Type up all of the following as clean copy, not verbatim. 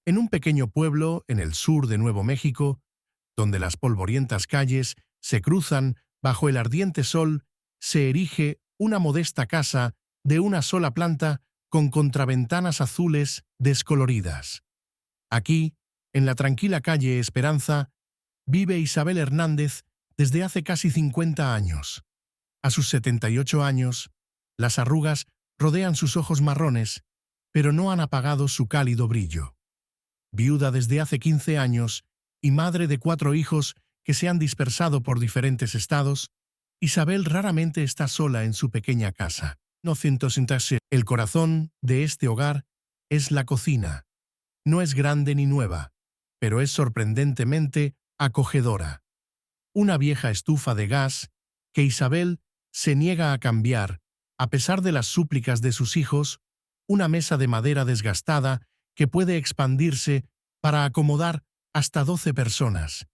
En un pequeño pueblo en el sur de Nuevo México, donde las polvorientas calles se cruzan bajo el ardiente sol, se erige una modesta casa de una sola planta con contraventanas azules descoloridas. Aquí, en la tranquila calle Esperanza, vive Isabel Hernández desde hace casi 50 años. A sus 78 años, las arrugas rodean sus ojos marrones, pero no han apagado su cálido brillo. Viuda desde hace 15 años y madre de 4 hijos que se han dispersado por diferentes estados, Isabel raramente está sola en su pequeña casa. El corazón de este hogar es la cocina. No es grande ni nueva, pero es sorprendentemente acogedora. Una vieja estufa de gas que Isabel se niega a cambiar, a pesar de las súplicas de sus hijos, una mesa de madera desgastada que puede expandirse para acomodar hasta 12 personas,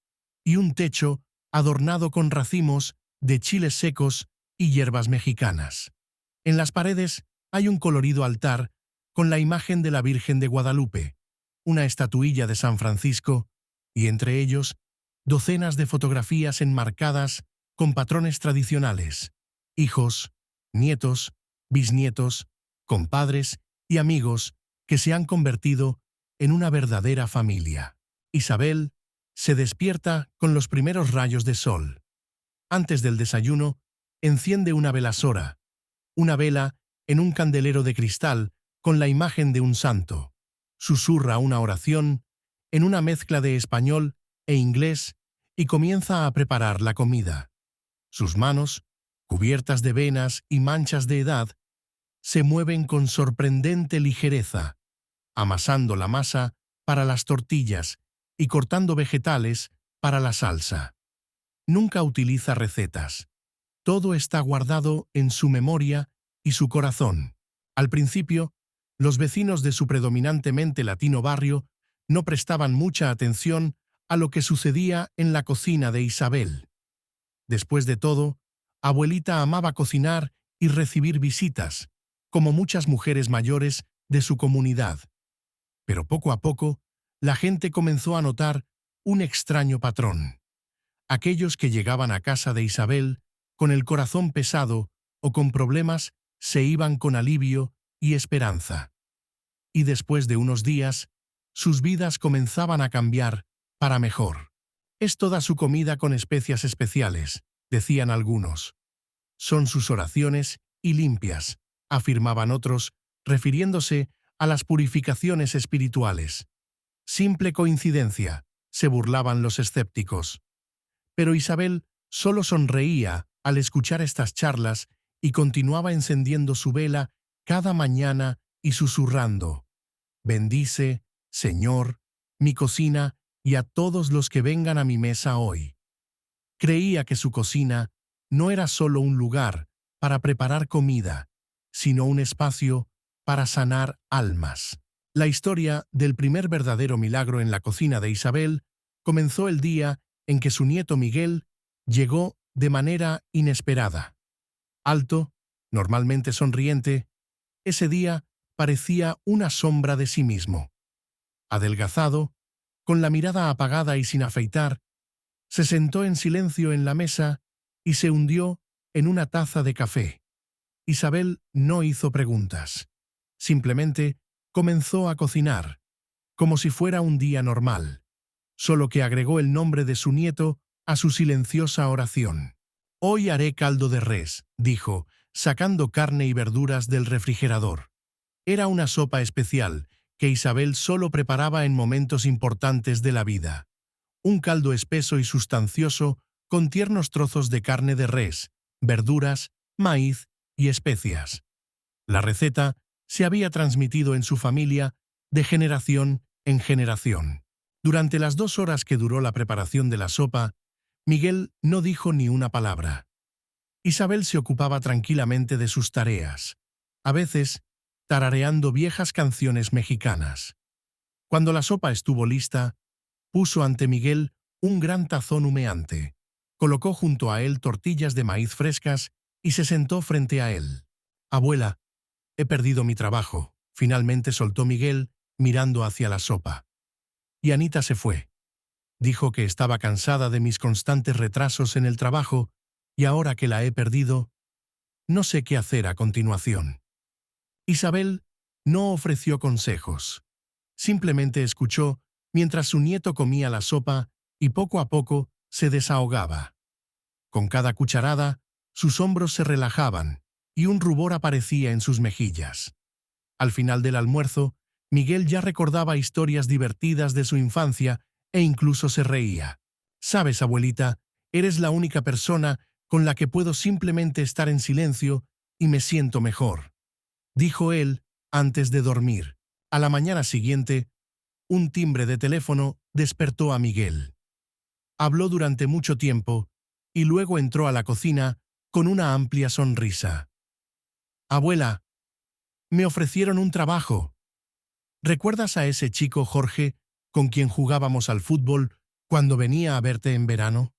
y un techo adornado con racimos de chiles secos y hierbas mexicanas. En las paredes hay un colorido altar con la imagen de la Virgen de Guadalupe, una estatuilla de San Francisco, y entre ellos docenas de fotografías enmarcadas con patrones tradicionales, hijos, nietos, bisnietos, compadres y amigos que se han convertido en una verdadera familia. Isabel se despierta con los primeros rayos de sol. Antes del desayuno, enciende una velasora, una vela en un candelero de cristal con la imagen de un santo. Susurra una oración en una mezcla de español e inglés y comienza a preparar la comida. Sus manos, cubiertas de venas y manchas de edad, se mueven con sorprendente ligereza, amasando la masa para las tortillas y cortando vegetales para la salsa. Nunca utiliza recetas. Todo está guardado en su memoria y su corazón. Al principio, los vecinos de su predominantemente latino barrio no prestaban mucha atención a lo que sucedía en la cocina de Isabel. Después de todo, abuelita amaba cocinar y recibir visitas, como muchas mujeres mayores de su comunidad. Pero poco a poco, la gente comenzó a notar un extraño patrón. Aquellos que llegaban a casa de Isabel con el corazón pesado o con problemas se iban con alivio y esperanza. Y después de unos días, sus vidas comenzaban a cambiar para mejor. Es toda su comida con especias especiales, decían algunos. Son sus oraciones y limpias, afirmaban otros, refiriéndose a las purificaciones espirituales. Simple coincidencia, se burlaban los escépticos. Pero Isabel solo sonreía al escuchar estas charlas y continuaba encendiendo su vela cada mañana y susurrando: «Bendice, Señor, mi cocina y a todos los que vengan a mi mesa hoy». Creía que su cocina no era solo un lugar para preparar comida, sino un espacio para sanar almas. La historia del primer verdadero milagro en la cocina de Isabel comenzó el día en que su nieto Miguel llegó de manera inesperada. Alto, normalmente sonriente, ese día parecía una sombra de sí mismo. Adelgazado, con la mirada apagada y sin afeitar, se sentó en silencio en la mesa y se hundió en una taza de café. Isabel no hizo preguntas. Simplemente comenzó a cocinar, como si fuera un día normal, solo que agregó el nombre de su nieto a su silenciosa oración. «Hoy haré caldo de res», dijo, sacando carne y verduras del refrigerador. Era una sopa especial que Isabel solo preparaba en momentos importantes de la vida. Un caldo espeso y sustancioso con tiernos trozos de carne de res, verduras, maíz y especias. La receta se había transmitido en su familia de generación en generación. Durante las 2 horas que duró la preparación de la sopa, Miguel no dijo ni una palabra. Isabel se ocupaba tranquilamente de sus tareas, a veces tarareando viejas canciones mexicanas. Cuando la sopa estuvo lista, puso ante Miguel un gran tazón humeante, colocó junto a él tortillas de maíz frescas y se sentó frente a él. «Abuela, he perdido mi trabajo», finalmente soltó Miguel, mirando hacia la sopa. y Anita se fue. Dijo que estaba cansada de mis constantes retrasos en el trabajo y ahora que la he perdido, no sé qué hacer a continuación. Isabel no ofreció consejos. Simplemente escuchó mientras su nieto comía la sopa y poco a poco se desahogaba. Con cada cucharada, sus hombros se relajaban y un rubor aparecía en sus mejillas. Al final del almuerzo, Miguel ya recordaba historias divertidas de su infancia e incluso se reía. «Sabes, abuelita, eres la única persona con la que puedo simplemente estar en silencio y me siento mejor», dijo él antes de dormir. A la mañana siguiente, un timbre de teléfono despertó a Miguel. Habló durante mucho tiempo y luego entró a la cocina con una amplia sonrisa. «Abuela, me ofrecieron un trabajo. ¿Recuerdas a ese chico Jorge con quien jugábamos al fútbol cuando venía a verte en verano?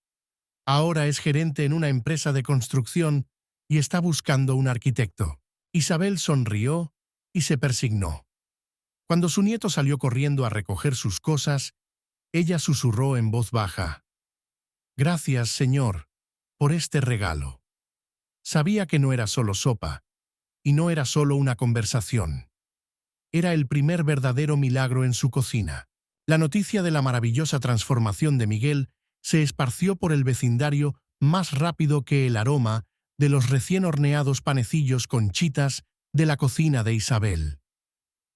Ahora es gerente en una empresa de construcción y está buscando un arquitecto». Isabel sonrió y se persignó. Cuando su nieto salió corriendo a recoger sus cosas, ella susurró en voz baja: «Gracias, señor, por este regalo». Sabía que no era solo sopa, y no era solo una conversación. Era el primer verdadero milagro en su cocina. La noticia de la maravillosa transformación de Miguel se esparció por el vecindario más rápido que el aroma de los recién horneados panecillos con chitas de la cocina de Isabel.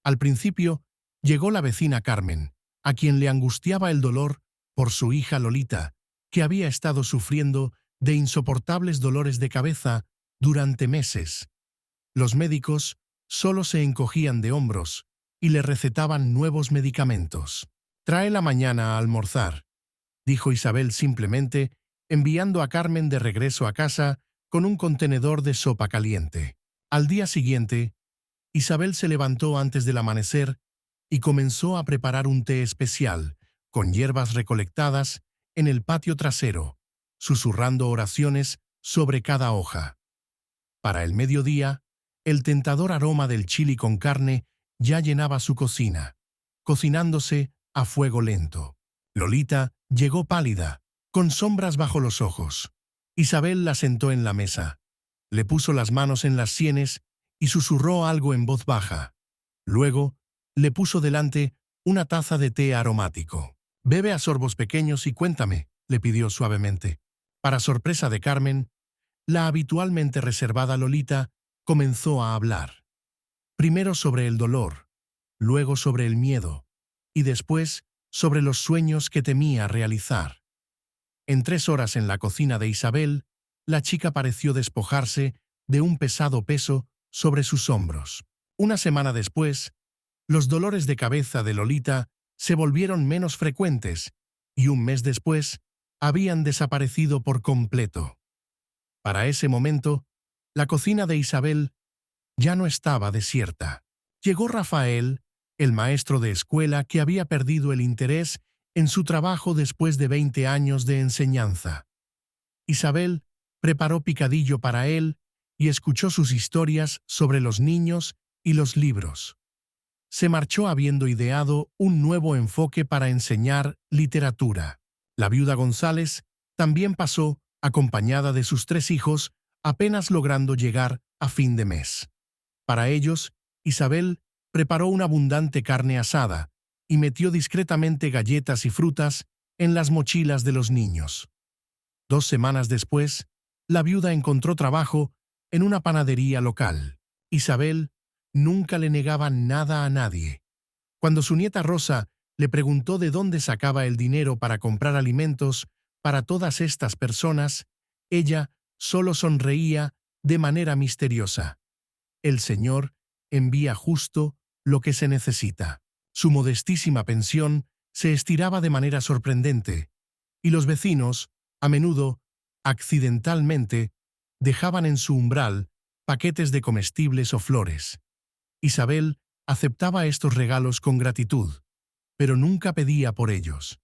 Al principio, llegó la vecina Carmen, a quien le angustiaba el dolor por su hija Lolita, que había estado sufriendo de insoportables dolores de cabeza durante meses. Los médicos solo se encogían de hombros y le recetaban nuevos medicamentos. «Tráela mañana a almorzar», dijo Isabel simplemente, enviando a Carmen de regreso a casa con un contenedor de sopa caliente. Al día siguiente, Isabel se levantó antes del amanecer y comenzó a preparar un té especial, con hierbas recolectadas, en el patio trasero, susurrando oraciones sobre cada hoja. Para el mediodía, el tentador aroma del chili con carne ya llenaba su cocina, cocinándose a fuego lento. Lolita llegó pálida, con sombras bajo los ojos. Isabel la sentó en la mesa, le puso las manos en las sienes y susurró algo en voz baja. Luego, le puso delante una taza de té aromático. «Bebe a sorbos pequeños y cuéntame», le pidió suavemente. Para sorpresa de Carmen, la habitualmente reservada Lolita comenzó a hablar. Primero sobre el dolor, luego sobre el miedo, y después sobre los sueños que temía realizar. En 3 horas en la cocina de Isabel, la chica pareció despojarse de un pesado peso sobre sus hombros. Una semana después, los dolores de cabeza de Lolita se volvieron menos frecuentes y un mes después habían desaparecido por completo. Para ese momento, la cocina de Isabel ya no estaba desierta. Llegó Rafael, el maestro de escuela que había perdido el interés en su trabajo después de 20 años de enseñanza. Isabel preparó picadillo para él y escuchó sus historias sobre los niños y los libros. Se marchó habiendo ideado un nuevo enfoque para enseñar literatura. La viuda González también pasó, acompañada de sus 3 hijos, apenas logrando llegar a fin de mes. Para ellos, Isabel preparó una abundante carne asada y metió discretamente galletas y frutas en las mochilas de los niños. 2 semanas después, la viuda encontró trabajo en una panadería local. Isabel nunca le negaba nada a nadie. Cuando su nieta Rosa le preguntó de dónde sacaba el dinero para comprar alimentos para todas estas personas, ella solo sonreía de manera misteriosa. «El Señor envía justo lo que se necesita». Su modestísima pensión se estiraba de manera sorprendente, y los vecinos, a menudo, accidentalmente, dejaban en su umbral paquetes de comestibles o flores. Isabel aceptaba estos regalos con gratitud, pero nunca pedía por ellos.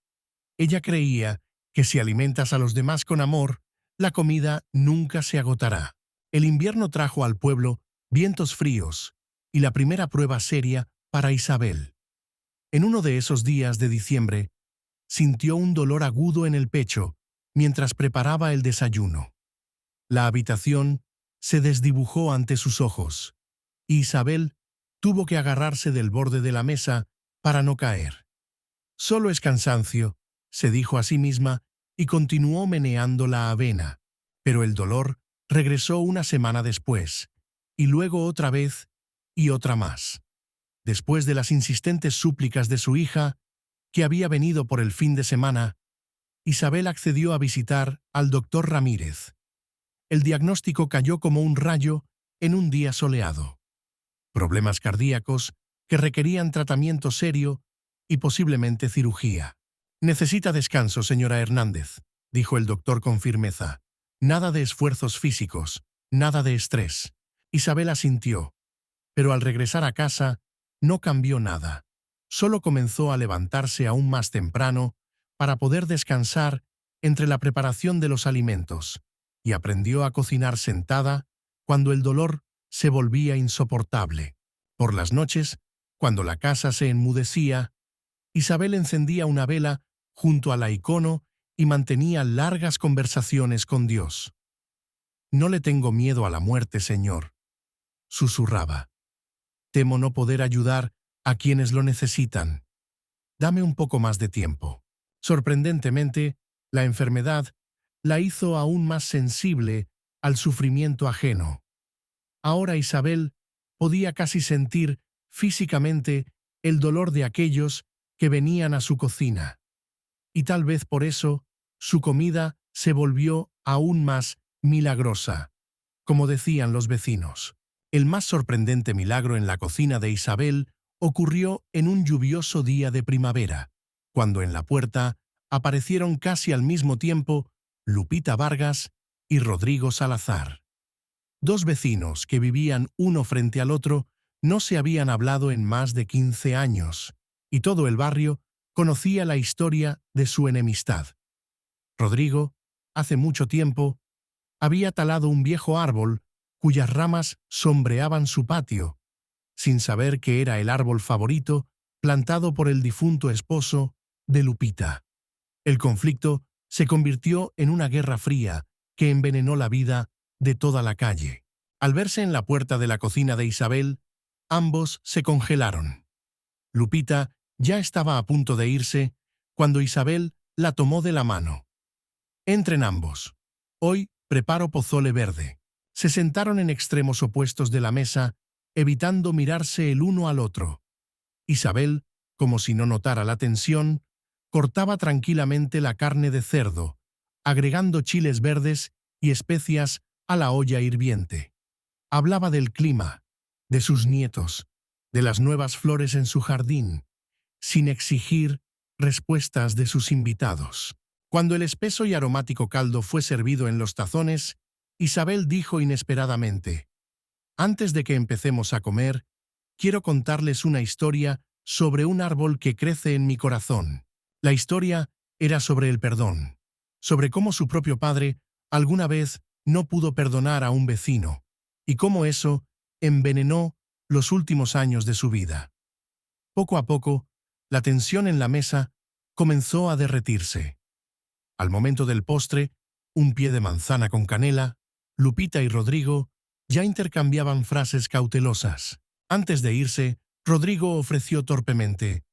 Ella creía que si alimentas a los demás con amor, la comida nunca se agotará. El invierno trajo al pueblo vientos fríos y la primera prueba seria para Isabel. En uno de esos días de diciembre, sintió un dolor agudo en el pecho mientras preparaba el desayuno. La habitación se desdibujó ante sus ojos, y Isabel tuvo que agarrarse del borde de la mesa para no caer. Solo es cansancio, se dijo a sí misma, y continuó meneando la avena. Pero el dolor regresó una semana después, y luego otra vez y otra más. Después de las insistentes súplicas de su hija, que había venido por el fin de semana, Isabel accedió a visitar al doctor Ramírez. El diagnóstico cayó como un rayo en un día soleado. Problemas cardíacos que requerían tratamiento serio y posiblemente cirugía. «Necesita descanso, señora Hernández», dijo el doctor con firmeza. «Nada de esfuerzos físicos, nada de estrés». Isabel asintió, pero al regresar a casa no cambió nada. Solo comenzó a levantarse aún más temprano para poder descansar entre la preparación de los alimentos, y aprendió a cocinar sentada cuando el dolor se volvía insoportable. Por las noches, cuando la casa se enmudecía, Isabel encendía una vela junto a la icono y mantenía largas conversaciones con Dios. «No le tengo miedo a la muerte, Señor», susurraba. «Temo no poder ayudar a quienes lo necesitan. Dame un poco más de tiempo». Sorprendentemente, la enfermedad la hizo aún más sensible al sufrimiento ajeno. Ahora Isabel podía casi sentir físicamente el dolor de aquellos que venían a su cocina. Y tal vez por eso su comida se volvió aún más milagrosa, como decían los vecinos. El más sorprendente milagro en la cocina de Isabel ocurrió en un lluvioso día de primavera, cuando en la puerta aparecieron casi al mismo tiempo Lupita Vargas y Rodrigo Salazar. Dos vecinos que vivían uno frente al otro no se habían hablado en más de 15 años, y todo el barrio conocía la historia de su enemistad. Rodrigo, hace mucho tiempo, había talado un viejo árbol cuyas ramas sombreaban su patio, sin saber que era el árbol favorito plantado por el difunto esposo de Lupita. El conflicto se convirtió en una guerra fría que envenenó la vida de toda la calle. Al verse en la puerta de la cocina de Isabel, ambos se congelaron. Lupita ya estaba a punto de irse cuando Isabel la tomó de la mano. «Entren ambos. Hoy preparo pozole verde». Se sentaron en extremos opuestos de la mesa, evitando mirarse el uno al otro. Isabel, como si no notara la tensión, cortaba tranquilamente la carne de cerdo, agregando chiles verdes y especias a la olla hirviente. Hablaba del clima, de sus nietos, de las nuevas flores en su jardín, sin exigir respuestas de sus invitados. Cuando el espeso y aromático caldo fue servido en los tazones, Isabel dijo inesperadamente: «Antes de que empecemos a comer, quiero contarles una historia sobre un árbol que crece en mi corazón». La historia era sobre el perdón, sobre cómo su propio padre alguna vez no pudo perdonar a un vecino, y cómo eso envenenó los últimos años de su vida. Poco a poco, la tensión en la mesa comenzó a derretirse. Al momento del postre, un pie de manzana con canela, Lupita y Rodrigo ya intercambiaban frases cautelosas. Antes de irse, Rodrigo ofreció torpemente: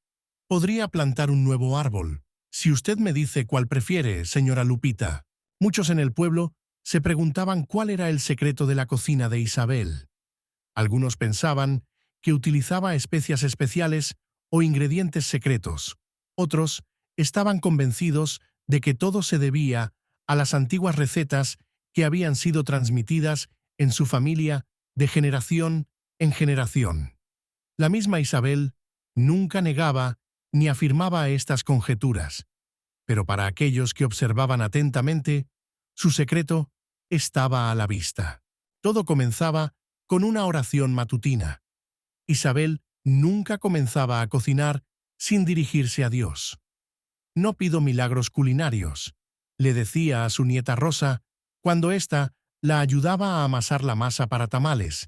«Podría plantar un nuevo árbol, si usted me dice cuál prefiere, señora Lupita». Muchos en el pueblo se preguntaban cuál era el secreto de la cocina de Isabel. Algunos pensaban que utilizaba especias especiales o ingredientes secretos. Otros estaban convencidos de que todo se debía a las antiguas recetas que habían sido transmitidas en su familia de generación en generación. La misma Isabel nunca negaba ni afirmaba estas conjeturas, pero para aquellos que observaban atentamente, su secreto estaba a la vista. Todo comenzaba con una oración matutina. Isabel nunca comenzaba a cocinar sin dirigirse a Dios. «No pido milagros culinarios», le decía a su nieta Rosa cuando ésta la ayudaba a amasar la masa para tamales,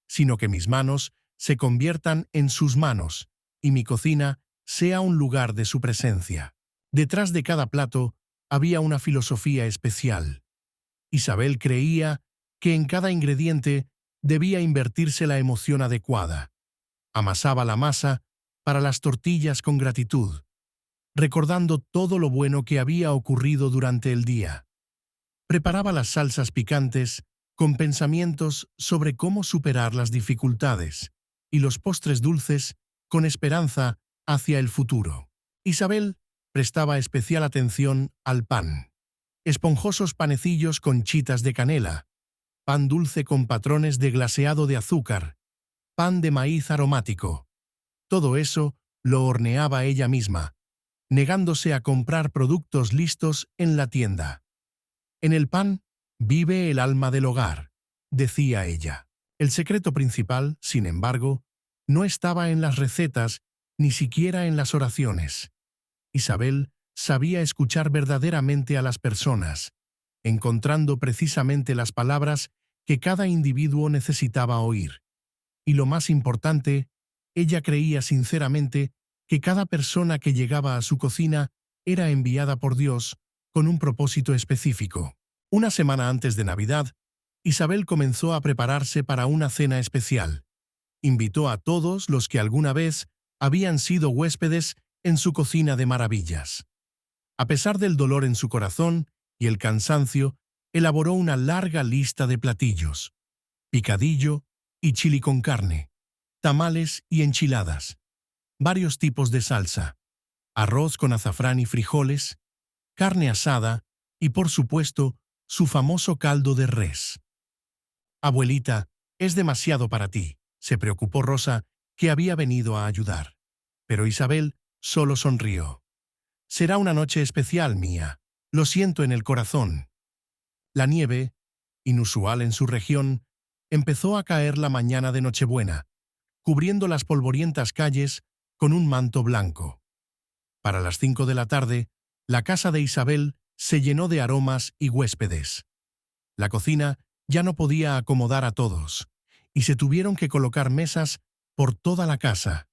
«sino que mis manos se conviertan en sus manos y mi cocina sea un lugar de su presencia. Detrás de cada plato había una filosofía especial. Isabel creía que en cada ingrediente debía invertirse la emoción adecuada. Amasaba la masa para las tortillas con gratitud, recordando todo lo bueno que había ocurrido durante el día. Preparaba las salsas picantes con pensamientos sobre cómo superar las dificultades y los postres dulces con esperanza hacia el futuro. Isabel prestaba especial atención al pan. Esponjosos panecillos con chitas de canela, pan dulce con patrones de glaseado de azúcar, pan de maíz aromático. Todo eso lo horneaba ella misma, negándose a comprar productos listos en la tienda. En el pan vive el alma del hogar, decía ella. El secreto principal, sin embargo, no estaba en las recetas, ni siquiera en las oraciones. Isabel sabía escuchar verdaderamente a las personas, encontrando precisamente las palabras que cada individuo necesitaba oír. Y lo más importante, ella creía sinceramente que cada persona que llegaba a su cocina era enviada por Dios con un propósito específico. Una semana antes de Navidad, Isabel comenzó a prepararse para una cena especial. Invitó a todos los que alguna vez habían sido huéspedes en su cocina de maravillas. A pesar del dolor en su corazón y el cansancio, elaboró una larga lista de platillos: picadillo y chili con carne, tamales y enchiladas, varios tipos de salsa, arroz con azafrán y frijoles, carne asada y, por supuesto, su famoso caldo de res. «Abuelita, es demasiado para ti», se preocupó Rosa, que había venido a ayudar. Pero Isabel solo sonrió. «Será una noche especial, mía. Lo siento en el corazón». La nieve, inusual en su región, empezó a caer la mañana de Nochebuena, cubriendo las polvorientas calles con un manto blanco. Para las 5 de la tarde, la casa de Isabel se llenó de aromas y huéspedes. La cocina ya no podía acomodar a todos, y se tuvieron que colocar mesas por toda la casa.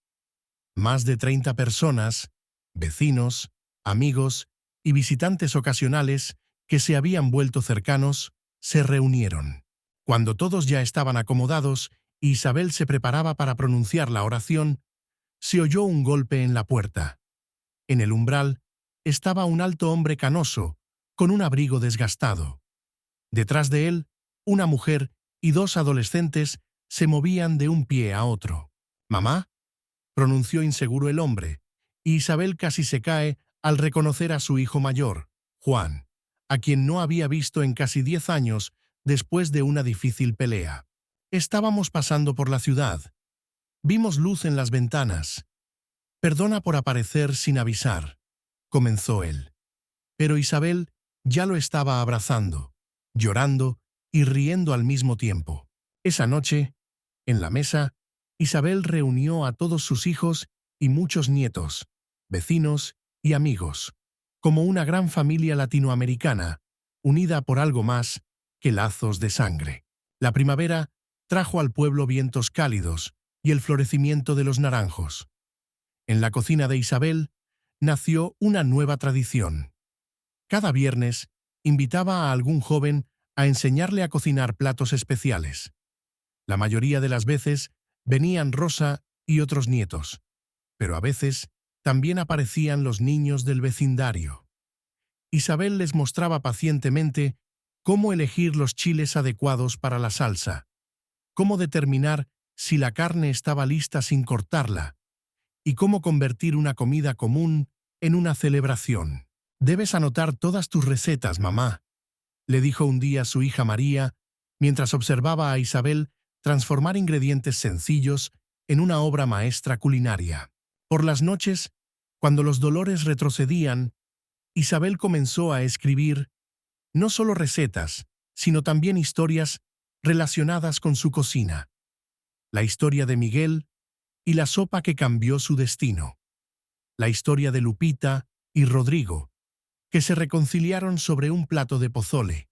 Más de 30 personas, vecinos, amigos y visitantes ocasionales que se habían vuelto cercanos, se reunieron. Cuando todos ya estaban acomodados y Isabel se preparaba para pronunciar la oración, se oyó un golpe en la puerta. En el umbral estaba un alto hombre canoso, con un abrigo desgastado. Detrás de él, una mujer y 2 adolescentes se movían de un pie a otro. «¿Mamá?», pronunció inseguro el hombre, y Isabel casi se cae al reconocer a su hijo mayor, Juan, a quien no había visto en casi 10 años después de una difícil pelea. «Estábamos pasando por la ciudad. Vimos luz en las ventanas. Perdona por aparecer sin avisar», comenzó él. Pero Isabel ya lo estaba abrazando, llorando y riendo al mismo tiempo. Esa noche, en la mesa, Isabel reunió a todos sus hijos y muchos nietos, vecinos y amigos, como una gran familia latinoamericana, unida por algo más que lazos de sangre. La primavera trajo al pueblo vientos cálidos y el florecimiento de los naranjos. En la cocina de Isabel nació una nueva tradición. Cada viernes invitaba a algún joven a enseñarle a cocinar platos especiales. La mayoría de las veces venían Rosa y otros nietos, pero a veces también aparecían los niños del vecindario. Isabel les mostraba pacientemente cómo elegir los chiles adecuados para la salsa, cómo determinar si la carne estaba lista sin cortarla, y cómo convertir una comida común en una celebración. «Debes anotar todas tus recetas, mamá», le dijo un día su hija María, mientras observaba a Isabel transformar ingredientes sencillos en una obra maestra culinaria. Por las noches, cuando los dolores retrocedían, Isabel comenzó a escribir no solo recetas, sino también historias relacionadas con su cocina. La historia de Miguel y la sopa que cambió su destino. La historia de Lupita y Rodrigo, que se reconciliaron sobre un plato de pozole.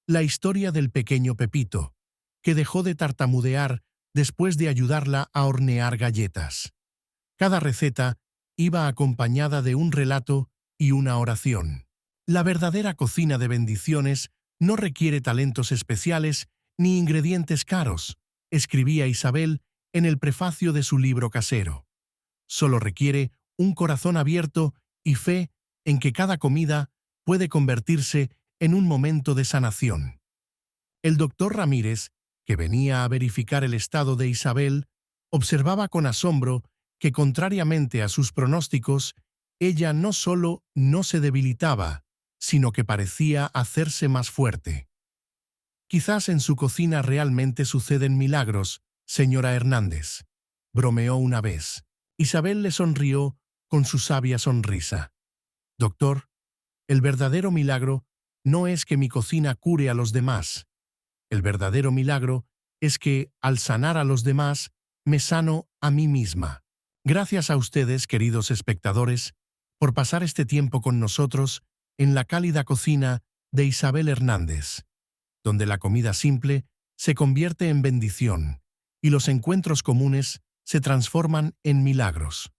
La historia del pequeño Pepito, que dejó de tartamudear después de ayudarla a hornear galletas. Cada receta iba acompañada de un relato y una oración. La verdadera cocina de bendiciones no requiere talentos especiales ni ingredientes caros, escribía Isabel en el prefacio de su libro casero. Solo requiere un corazón abierto y fe en que cada comida puede convertirse en un momento de sanación. El doctor Ramírez, que venía a verificar el estado de Isabel, observaba con asombro que, contrariamente a sus pronósticos, ella no solo no se debilitaba, sino que parecía hacerse más fuerte. Quizás en su cocina realmente suceden milagros, señora Hernández, bromeó una vez. Isabel le sonrió con su sabia sonrisa. Doctor, el verdadero milagro no es que mi cocina cure a los demás. El verdadero milagro es que, al sanar a los demás, me sano a mí misma. Gracias a ustedes, queridos espectadores, por pasar este tiempo con nosotros en la cálida cocina de Isabel Hernández, donde la comida simple se convierte en bendición y los encuentros comunes se transforman en milagros.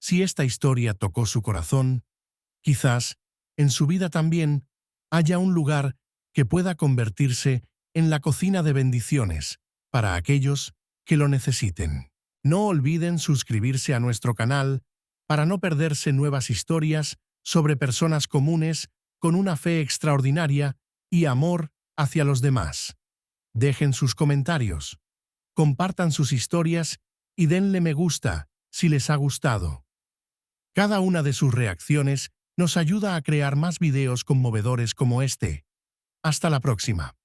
Si esta historia tocó su corazón, quizás, en su vida también, haya un lugar que pueda convertirse en la cocina de bendiciones para aquellos que lo necesiten. No olviden suscribirse a nuestro canal para no perderse nuevas historias sobre personas comunes con una fe extraordinaria y amor hacia los demás. Dejen sus comentarios, compartan sus historias y denle me gusta si les ha gustado. Cada una de sus reacciones nos ayuda a crear más videos conmovedores como este. Hasta la próxima.